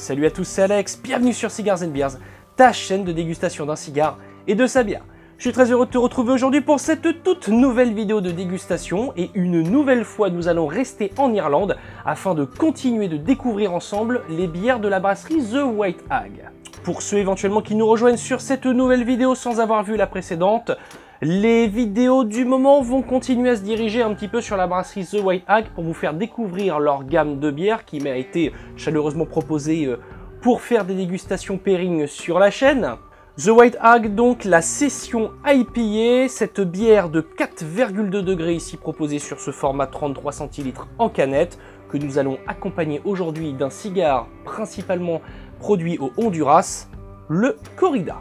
Salut à tous, c'est Alex, bienvenue sur Cigars & Beers, ta chaîne de dégustation d'un cigare et de sa bière. Je suis très heureux de te retrouver aujourd'hui pour cette toute nouvelle vidéo de dégustation et une nouvelle fois nous allons rester en Irlande afin de continuer de découvrir ensemble les bières de la brasserie The White Hag. Pour ceux éventuellement qui nous rejoignent sur cette nouvelle vidéo sans avoir vu la précédente, les vidéos du moment vont continuer à se diriger un petit peu sur la brasserie The White Hag pour vous faire découvrir leur gamme de bières qui m'a été chaleureusement proposée pour faire des dégustations pairing sur la chaîne. The White Hag, donc la session IPA, cette bière de 4,2 degrés ici proposée sur ce format 33 centilitres en canette que nous allons accompagner aujourd'hui d'un cigare principalement produit au Honduras, le Corrida.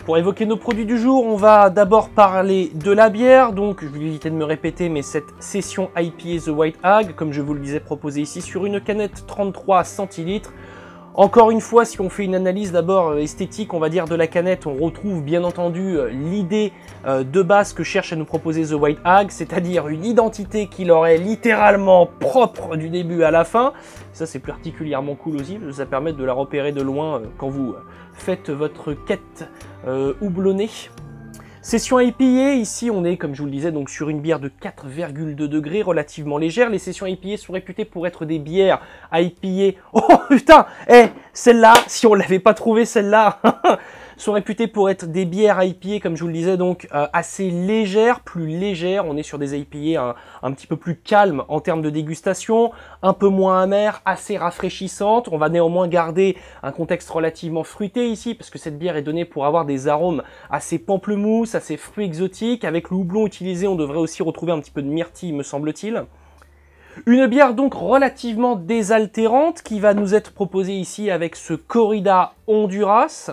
Pour évoquer nos produits du jour, on va d'abord parler de la bière, donc je vais éviter de me répéter, mais cette session IPA The White Hag, comme je vous le disais, proposée ici sur une canette 33 centilitres. Encore une fois, si on fait une analyse d'abord esthétique, on va dire, de la canette, on retrouve bien entendu l'idée de base que cherche à nous proposer The White Hag, c'est-à-dire une identité qui leur est littéralement propre du début à la fin. Ça, c'est particulièrement cool aussi, ça permet de la repérer de loin quand vous faites votre quête houblonnée. Session IPA, ici on est, comme je vous le disais, donc sur une bière de 4,2 degrés, relativement légère. Les sessions IPA sont réputées pour être des bières IPA... Oh putain, celle-là, si on ne l'avait pas trouvée, celle-là, sont réputées pour être des bières IPA, comme je vous le disais, donc assez légères, plus légères. On est sur des IPA un petit peu plus calmes en termes de dégustation, un peu moins amères, assez rafraîchissantes. On va néanmoins garder un contexte relativement fruité ici, parce que cette bière est donnée pour avoir des arômes assez pamplemousse, assez fruits exotiques. Avec le houblon utilisé, on devrait aussi retrouver un petit peu de myrtille, me semble-t-il. Une bière donc relativement désaltérante qui va nous être proposée ici avec ce Corrida Honduras.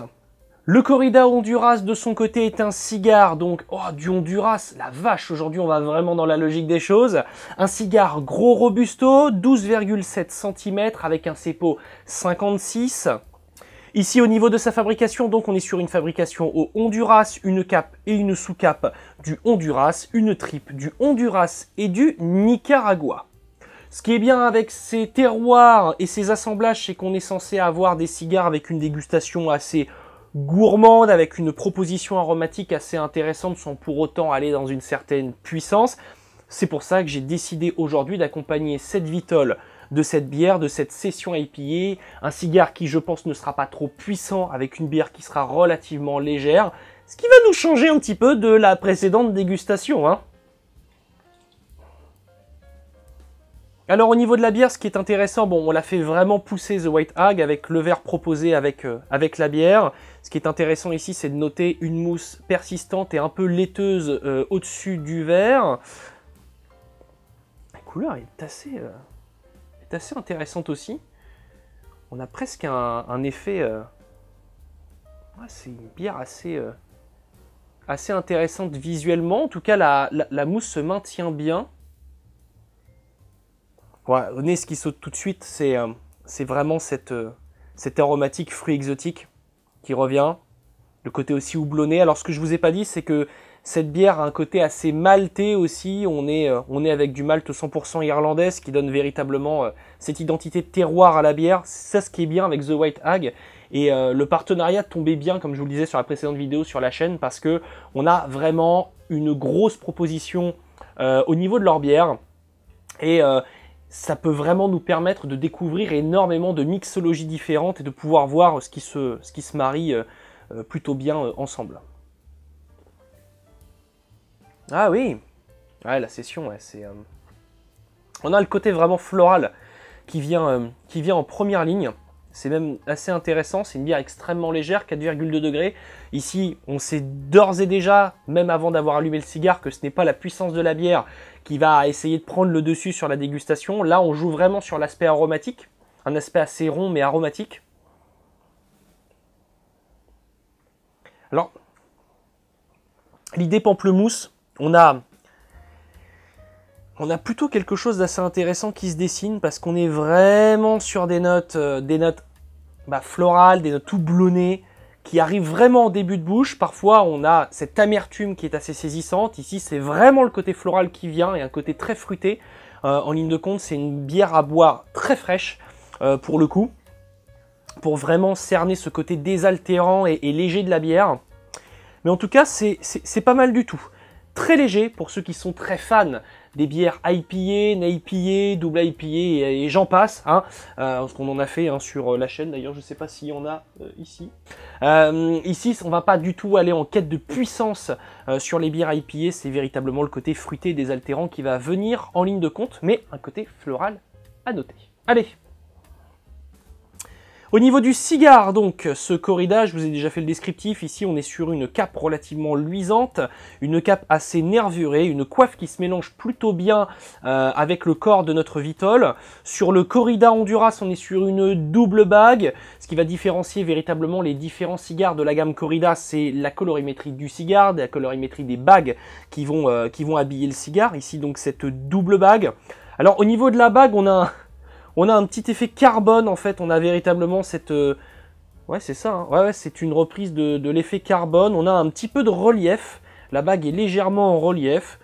Le Corrida Honduras de son côté est un cigare donc du Honduras, la vache, aujourd'hui on va vraiment dans la logique des choses. Un cigare gros robusto, 12,7 cm avec un CEPO 56. Ici au niveau de sa fabrication, donc on est sur une fabrication au Honduras, une cape et une sous-cape du Honduras, une tripe du Honduras et du Nicaragua. Ce qui est bien avec ces terroirs et ces assemblages, c'est qu'on est censé avoir des cigares avec une dégustation assez gourmande, avec une proposition aromatique assez intéressante sans pour autant aller dans une certaine puissance. C'est pour ça que j'ai décidé aujourd'hui d'accompagner cette vitole de cette bière, de cette session IPA, un cigare qui je pense ne sera pas trop puissant avec une bière qui sera relativement légère, ce qui va nous changer un petit peu de la précédente dégustation, hein. Alors au niveau de la bière, ce qui est intéressant, bon, on l'a fait vraiment pousser The White Hag avec le verre proposé avec la bière. Ce qui est intéressant ici, c'est de noter une mousse persistante et un peu laiteuse au-dessus du verre. La couleur est assez intéressante aussi. On a presque un effet... c'est une bière assez intéressante visuellement. En tout cas, la mousse se maintient bien. Voilà, au nez, ce qui saute tout de suite, c'est vraiment cette aromatique fruit exotique qui revient. Le côté aussi houblonné. Alors, ce que je vous ai pas dit, c'est que cette bière a un côté assez maltais aussi. On est avec du malt 100% irlandais, ce qui donne véritablement cette identité de terroir à la bière. C'est ça ce qui est bien avec The White Hag. Et le partenariat tombait bien, comme je vous le disais sur la précédente vidéo sur la chaîne, parce que on a vraiment une grosse proposition au niveau de leur bière. Et ça peut vraiment nous permettre de découvrir énormément de mixologies différentes et de pouvoir voir ce qui se marie plutôt bien ensemble. Ah oui, ouais, la session, ouais, c'est... On a le côté vraiment floral qui vient en première ligne. C'est même assez intéressant, c'est une bière extrêmement légère, 4,2 degrés. Ici, on sait d'ores et déjà, même avant d'avoir allumé le cigare, que ce n'est pas la puissance de la bière qui va essayer de prendre le dessus sur la dégustation. Là, on joue vraiment sur l'aspect aromatique, un aspect assez rond mais aromatique. Alors, l'idée pamplemousse, on a plutôt quelque chose d'assez intéressant qui se dessine parce qu'on est vraiment sur des notes florales, des notes houblonnées qui arrivent vraiment en début de bouche. Parfois, on a cette amertume qui est assez saisissante. Ici, c'est vraiment le côté floral qui vient et un côté très fruité. En ligne de compte, c'est une bière à boire très fraîche pour le coup. pour vraiment cerner ce côté désaltérant et léger de la bière. Mais en tout cas, c'est pas mal du tout. Très léger pour ceux qui sont très fans des bières IPA, NIPA, double IPA et j'en passe. Hein, ce qu'on en a fait hein, sur la chaîne. D'ailleurs, je ne sais pas s'il y en a ici. Ici, on ne va pas du tout aller en quête de puissance sur les bières IPA. C'est véritablement le côté fruité désaltérant qui va venir en ligne de compte, mais un côté floral à noter. Allez! Au niveau du cigare, donc, ce Corrida, je vous ai déjà fait le descriptif. Ici, on est sur une cape relativement luisante, une cape assez nervurée, une coiffe qui se mélange plutôt bien avec le corps de notre Vitol. Sur le Corrida Honduras, on est sur une double bague. Ce qui va différencier véritablement les différents cigares de la gamme Corrida, c'est la colorimétrie du cigare, la colorimétrie des bagues qui vont habiller le cigare. Ici, donc, cette double bague. Alors, au niveau de la bague, on a un petit effet carbone, en fait, on a véritablement cette... Ouais, c'est ça, hein. Ouais, c'est une reprise de l'effet carbone. On a un petit peu de relief. La bague est légèrement en relief.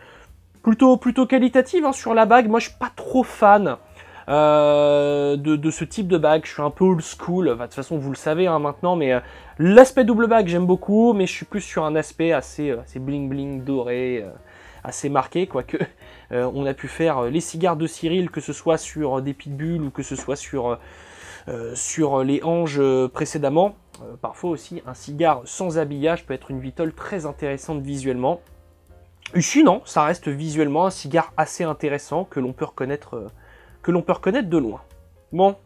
Plutôt qualitative hein, sur la bague. Moi, je suis pas trop fan de ce type de bague. Je suis un peu old school. Enfin, de toute façon, vous le savez hein, maintenant, mais l'aspect double bague, j'aime beaucoup, mais je suis plus sur un aspect assez bling-bling doré, assez marqué, quoique on a pu faire les cigares de Cyril, que ce soit sur des pitbulls ou que ce soit sur les Anges précédemment. Parfois aussi, un cigare sans habillage peut être une Vitol très intéressante visuellement. Ici, non, ça reste visuellement un cigare assez intéressant que l'on peut reconnaître de loin. Bon.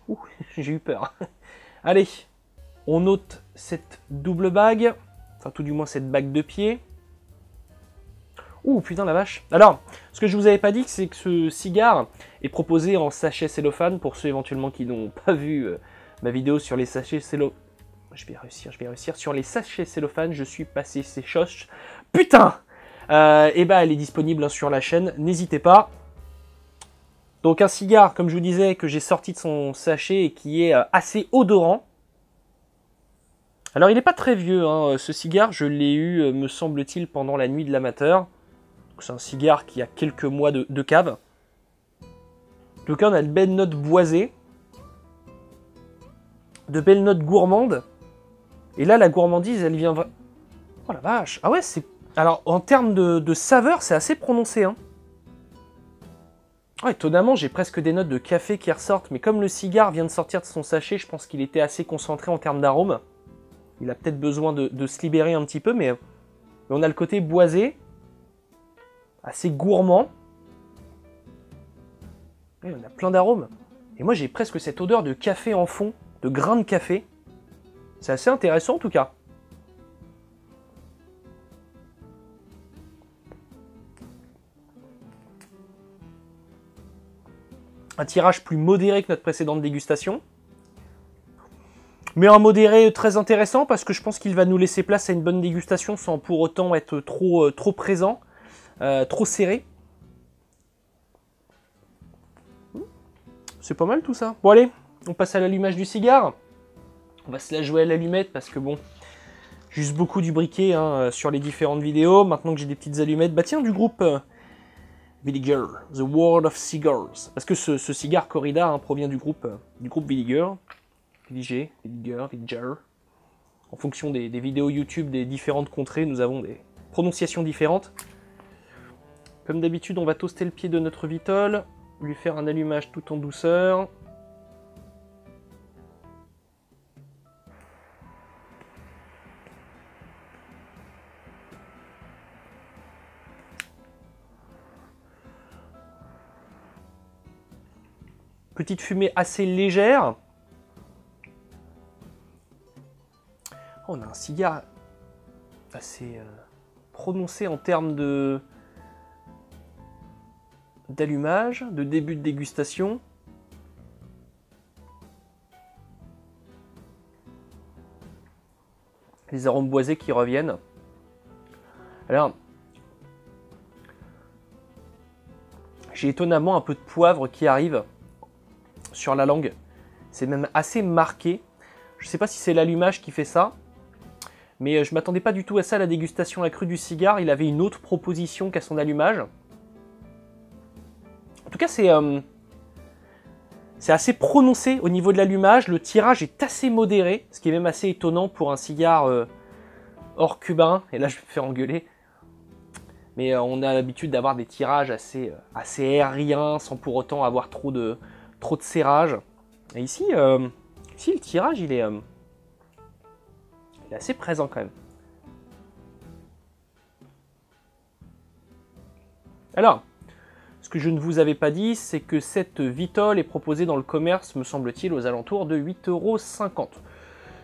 Ouh, j'ai eu peur. Allez, on note cette double bague. Enfin, tout du moins cette bague de pied. Ouh, putain la vache. Alors, ce que je vous avais pas dit, c'est que ce cigare est proposé en sachet cellophane. Pour ceux éventuellement qui n'ont pas vu ma vidéo sur les sachets cellophane. Je vais réussir. Sur les sachets cellophane, je suis passé ces choses. Putain et bah, elle est disponible hein, sur la chaîne. N'hésitez pas. Donc, un cigare, comme je vous disais, que j'ai sorti de son sachet et qui est assez odorant. Alors, il n'est pas très vieux, hein. Ce cigare, je l'ai eu, me semble-t-il, pendant la nuit de l'amateur. C'est un cigare qui a quelques mois de cave. En tout cas, on a de belles notes boisées. De belles notes gourmandes. Et là, la gourmandise, elle vient... Oh la vache. Ah ouais, c'est... Alors, en termes de saveur, c'est assez prononcé, hein. Oh, étonnamment, j'ai presque des notes de café qui ressortent. Mais comme le cigare vient de sortir de son sachet, je pense qu'il était assez concentré en termes d'arôme. Il a peut-être besoin de se libérer un petit peu, mais on a le côté boisé, assez gourmand. Et on a plein d'arômes. Et moi, j'ai presque cette odeur de café en fond, de grains de café. C'est assez intéressant, en tout cas. Un tirage plus modéré que notre précédente dégustation. Mais un modéré très intéressant parce que je pense qu'il va nous laisser place à une bonne dégustation sans pour autant être trop présent, trop serré. C'est pas mal tout ça. Bon allez, on passe à l'allumage du cigare. On va se la jouer à l'allumette parce que bon, j'use beaucoup du briquet hein, sur les différentes vidéos. Maintenant que j'ai des petites allumettes, bah tiens, du groupe Villiger, The World of Cigars. Parce que ce cigare Corrida hein, provient du groupe Villiger. Villiger. En fonction des vidéos YouTube des différentes contrées, nous avons des prononciations différentes. Comme d'habitude, on va toaster le pied de notre Vitol, lui faire un allumage tout en douceur. Petite fumée assez légère. On a un cigare assez prononcé en termes d'allumage, de début de dégustation. Les arômes boisés qui reviennent. Alors, j'ai étonnamment un peu de poivre qui arrive sur la langue. C'est même assez marqué. Je ne sais pas si c'est l'allumage qui fait ça. Mais je ne m'attendais pas du tout à ça à la dégustation accrue du cigare. Il avait une autre proposition qu'à son allumage. En tout cas, c'est C'est assez prononcé au niveau de l'allumage, le tirage est assez modéré, ce qui est même assez étonnant pour un cigare hors cubain, et là je vais me faire engueuler. Mais on a l'habitude d'avoir des tirages assez aériens, sans pour autant avoir trop de serrage. Et ici, le tirage, il est assez présent quand même. Alors, ce que je ne vous avais pas dit, c'est que cette Vitol est proposée dans le commerce, me semble-t-il, aux alentours de 8,50 €.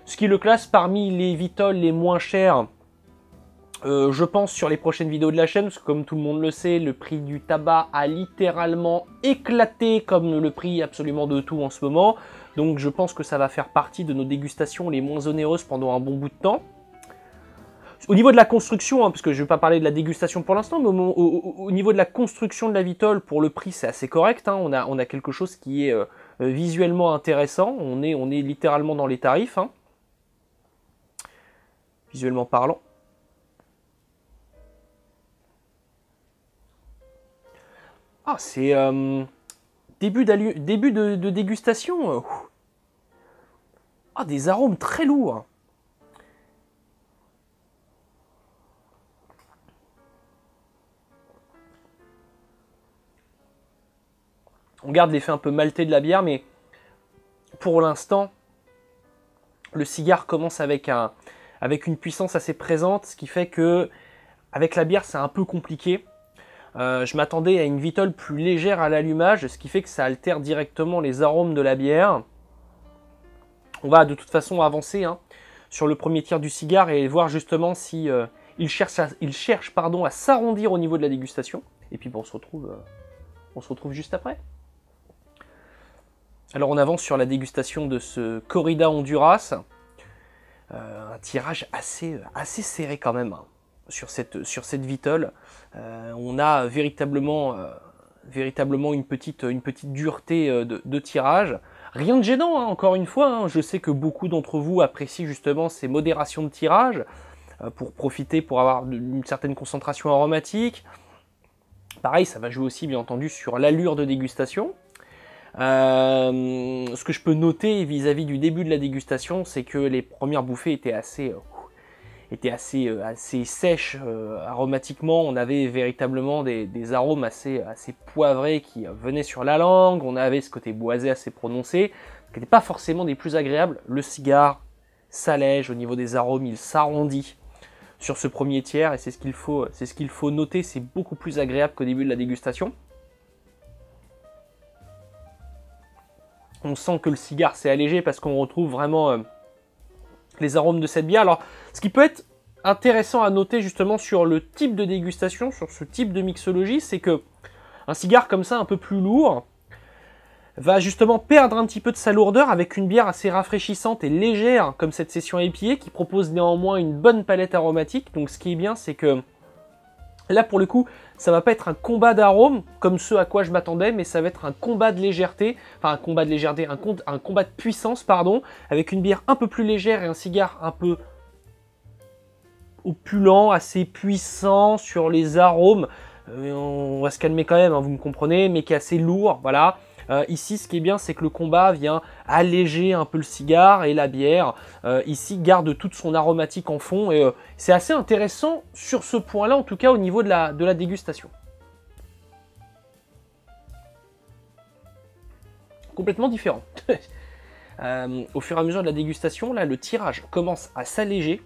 Ce qui le classe parmi les Vitol les moins chers, je pense, sur les prochaines vidéos de la chaîne, parce que comme tout le monde le sait, le prix du tabac a littéralement éclaté comme le prix absolument de tout en ce moment. Donc je pense que ça va faire partie de nos dégustations les moins onéreuses pendant un bon bout de temps. Au niveau de la construction, parce que je ne vais pas parler de la dégustation pour l'instant, mais au niveau de la construction de la Vitol, pour le prix, c'est assez correct. On a quelque chose qui est visuellement intéressant. On est littéralement dans les tarifs, visuellement parlant. Ah, c'est début de dégustation. Ah, des arômes très lourds. On garde l'effet un peu maltais de la bière, mais pour l'instant, le cigare commence avec une puissance assez présente, ce qui fait que avec la bière, c'est un peu compliqué. Je m'attendais à une Vitol plus légère à l'allumage, ce qui fait que ça altère directement les arômes de la bière. On va de toute façon avancer sur le premier tiers du cigare et voir justement si il cherche à s'arrondir au niveau de la dégustation. Et puis bon, on se retrouve juste après. Alors on avance sur la dégustation de ce Corrida Honduras. Un tirage assez serré quand même sur cette Vitol. On a véritablement une petite dureté de tirage. Rien de gênant, encore une fois. Je sais que beaucoup d'entre vous apprécient justement ces modérations de tirage pour avoir une certaine concentration aromatique. Pareil, ça va jouer aussi bien entendu sur l'allure de dégustation. Ce que je peux noter vis-à-vis du début de la dégustation, c'est que les premières bouffées étaient assez sèches aromatiquement. On avait véritablement des arômes assez poivrés qui venaient sur la langue. On avait ce côté boisé assez prononcé, qui n'était pas forcément des plus agréables. Le cigare s'allège au niveau des arômes, il s'arrondit sur ce premier tiers, et c'est ce qu'il faut noter. C'est beaucoup plus agréable qu'au début de la dégustation. On sent que le cigare s'est allégé parce qu'on retrouve vraiment les arômes de cette bière. Alors, ce qui peut être intéressant à noter justement sur le type de dégustation, sur ce type de mixologie, c'est que un cigare comme ça, un peu plus lourd, va justement perdre un petit peu de sa lourdeur avec une bière assez rafraîchissante et légère comme cette session IPA qui propose néanmoins une bonne palette aromatique. Donc ce qui est bien, c'est que là pour le coup, ça va pas être un combat d'arômes comme ce à quoi je m'attendais, mais ça va être un combat de légèreté, enfin un combat de puissance, pardon, avec une bière un peu plus légère et un cigare un peu opulent, assez puissant sur les arômes. On va se calmer quand même, vous me comprenez, mais qui est assez lourd, voilà. Ici, ce qui est bien, c'est que le combat vient alléger un peu le cigare et la bière. Ici, garde toute son aromatique en fond. Et c'est assez intéressant sur ce point-là, en tout cas au niveau de la dégustation. Complètement différent. Au fur et à mesure de la dégustation, là, le tirage commence à s'alléger.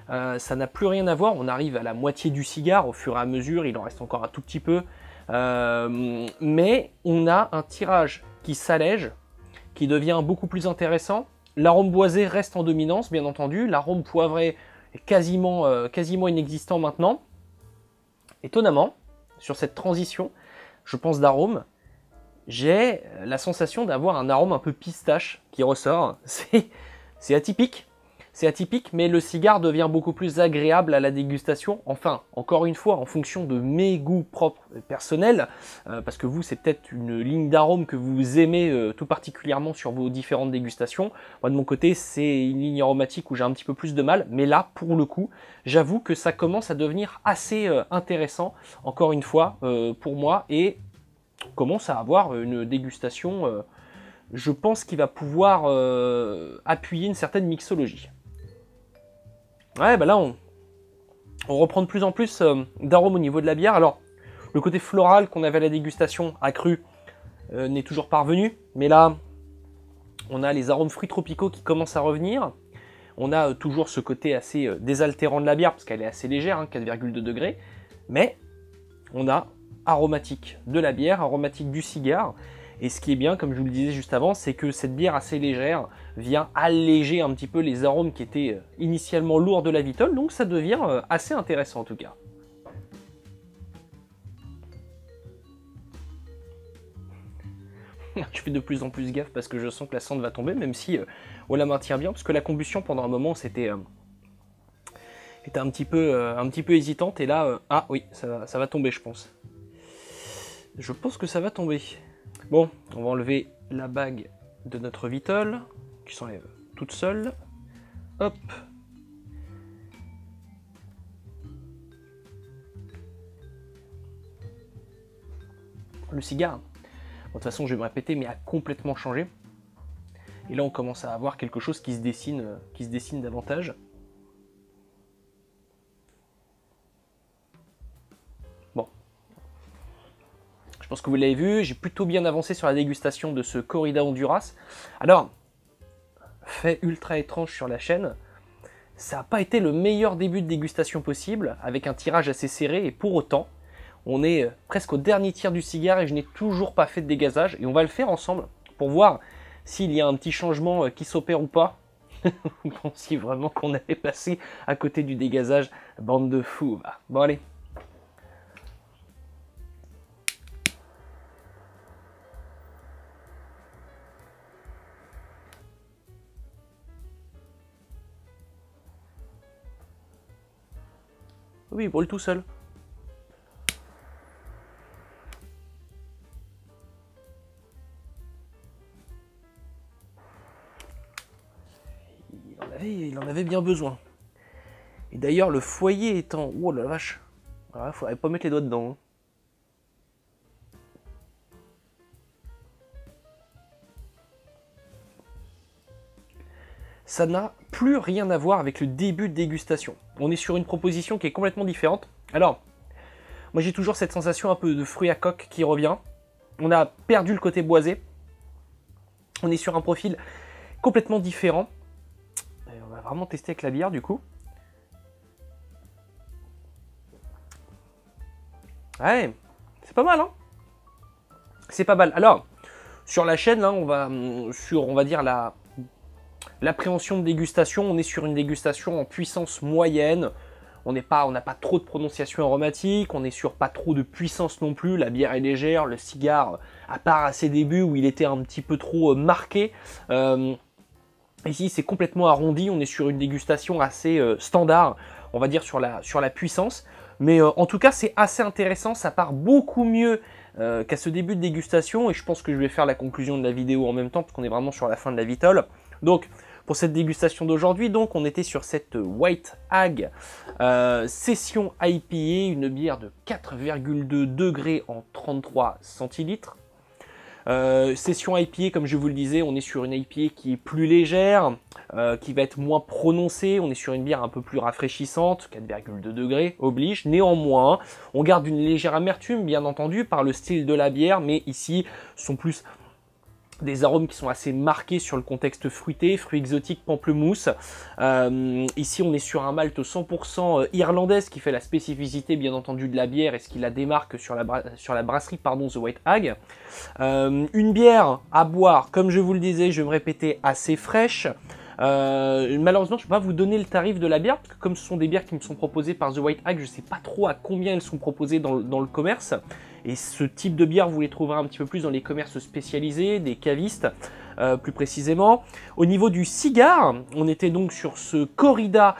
Ça n'a plus rien à voir. On arrive à la moitié du cigare au fur et à mesure. Il en reste encore un tout petit peu. Mais on a un tirage qui s'allège, qui devient beaucoup plus intéressant. L'arôme boisé reste en dominance, bien entendu. L'arôme poivré est quasiment inexistant maintenant. Étonnamment, sur cette transition, je pense d'arôme, j'ai la sensation d'avoir un arôme un peu pistache qui ressort. C'est atypique. C'est atypique, mais le cigare devient beaucoup plus agréable à la dégustation. Enfin, encore une fois, en fonction de mes goûts propres personnels, parce que vous, c'est peut-être une ligne d'arôme que vous aimez tout particulièrement sur vos différentes dégustations. Moi, de mon côté, c'est une ligne aromatique où j'ai un petit peu plus de mal, mais là, pour le coup, j'avoue que ça commence à devenir assez intéressant, encore une fois, pour moi, et on commence à avoir une dégustation je pense qu'il va pouvoir appuyer une certaine mixologie. Ouais, bah là, on reprend de plus en plus d'arômes au niveau de la bière. Alors, le côté floral qu'on avait à la dégustation accru n'est toujours pas revenu. Mais là, on a les arômes fruits tropicaux qui commencent à revenir. On a toujours ce côté assez désaltérant de la bière, parce qu'elle est assez légère, hein, 4,2 degrés. Mais on a aromatique de la bière, aromatique du cigare. Et ce qui est bien, comme je vous le disais juste avant, c'est que cette bière assez légère vient alléger un petit peu les arômes qui étaient initialement lourds de la Vitol. Donc ça devient assez intéressant en tout cas. Je fais de plus en plus gaffe parce que je sens que la cendre va tomber, même si on la maintient bien, parce que la combustion pendant un moment c'était était un petit peu hésitante, et là, ah oui, ça va tomber je pense. Je pense que ça va tomber. Bon, on va enlever la bague de notre Vitol, qui s'enlève toute seule. Hop. Le cigare, bon, de toute façon je vais me répéter, mais a complètement changé. Et là on commence à avoir quelque chose qui se dessine davantage. Bon. Je pense que vous l'avez vu, j'ai plutôt bien avancé sur la dégustation de ce Corrida Honduras. Alors, fait ultra étrange sur la chaîne, ça n'a pas été le meilleur début de dégustation possible, avec un tirage assez serré, et pour autant, on est presque au dernier tiers du cigare et je n'ai toujours pas fait de dégazage, et on va le faire ensemble pour voir s'il y a un petit changement qui s'opère ou pas. Vous pensiez vraiment qu'on avait passé à côté du dégazage? Bande de fous. Bon allez. Oui, il brûle tout seul. Il en avait bien besoin. Et d'ailleurs, le foyer étant... Oh la vache. Il faudrait pas mettre les doigts dedans. Hein. Ça n'a plus rien à voir avec le début de dégustation. On est sur une proposition qui est complètement différente. Alors, moi j'ai toujours cette sensation un peu de fruit à coque qui revient. On a perdu le côté boisé. On est sur un profil complètement différent. Et on va vraiment tester avec la bière du coup. Ouais, c'est pas mal, hein. C'est pas mal. Alors, sur la chaîne, là, on va dire l'appréhension de dégustation. On est sur une dégustation en puissance moyenne. On n'a pas trop de prononciation aromatique. On est sur pas trop de puissance non plus. La bière est légère. Le cigare, à part à ses débuts où il était un petit peu trop marqué, ici c'est complètement arrondi. On est sur une dégustation assez standard, on va dire, sur la puissance. Mais en tout cas, c'est assez intéressant. Ça part beaucoup mieux qu'à ce début de dégustation. Et je pense que je vais faire la conclusion de la vidéo en même temps, parce qu'on est vraiment sur la fin de la Vitol. Donc, pour cette dégustation d'aujourd'hui, donc on était sur cette White Hag Session IPA, une bière de 4,2 degrés en 33 centilitres. Session IPA, comme je vous le disais, on est sur une IPA qui est plus légère, qui va être moins prononcée. On est sur une bière un peu plus rafraîchissante, 4,2 degrés oblige. Néanmoins, on garde une légère amertume, bien entendu, par le style de la bière, mais ici, ce sont plus des arômes qui sont assez marqués sur le contexte fruité, fruits exotiques, pamplemousse. Ici, on est sur un malt 100% irlandais, ce qui fait la spécificité, bien entendu, de la bière et ce qui la démarque sur la brasserie, pardon, The White Hag. Une bière à boire, comme je vous le disais, je vais me répéter, assez fraîche. Malheureusement, je ne peux pas vous donner le tarif de la bière, parce que comme ce sont des bières qui me sont proposées par The White Hag, je ne sais pas trop à combien elles sont proposées dans le commerce. Et ce type de bière, vous les trouverez un petit peu plus dans les commerces spécialisés, des cavistes, plus précisément. Au niveau du cigare, on était donc sur ce Corrida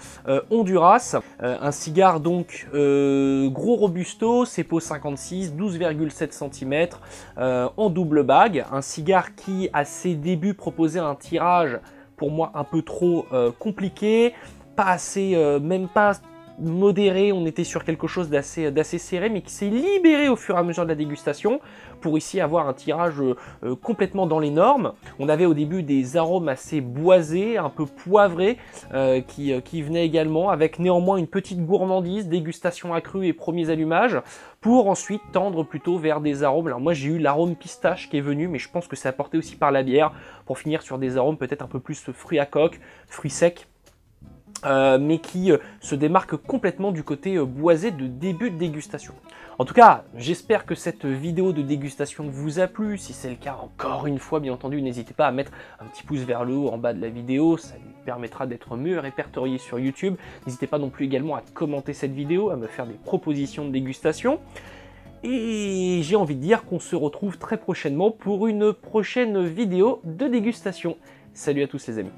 Honduras, un cigare donc gros robusto, CEPO 56, 12,7 cm, en double bague. Un cigare qui, à ses débuts, proposait un tirage pour moi un peu trop compliqué, pas assez, même pas modéré, on était sur quelque chose d'assez serré, mais qui s'est libéré au fur et à mesure de la dégustation, pour ici avoir un tirage complètement dans les normes. On avait au début des arômes assez boisés, un peu poivrés, qui venaient également, avec néanmoins une petite gourmandise, dégustation accrue et premiers allumages, pour ensuite tendre plutôt vers des arômes. Alors moi j'ai eu l'arôme pistache qui est venu, mais je pense que c'est apporté aussi par la bière, pour finir sur des arômes peut-être un peu plus fruits à coque, fruits secs, mais qui se démarque complètement du côté boisé de début de dégustation. En tout cas, j'espère que cette vidéo de dégustation vous a plu. Si c'est le cas, encore une fois, bien entendu, n'hésitez pas à mettre un petit pouce vers le haut en bas de la vidéo, ça lui permettra d'être mieux répertorié sur YouTube. N'hésitez pas non plus également à commenter cette vidéo, à me faire des propositions de dégustation. Et j'ai envie de dire qu'on se retrouve très prochainement pour une prochaine vidéo de dégustation. Salut à tous les amis.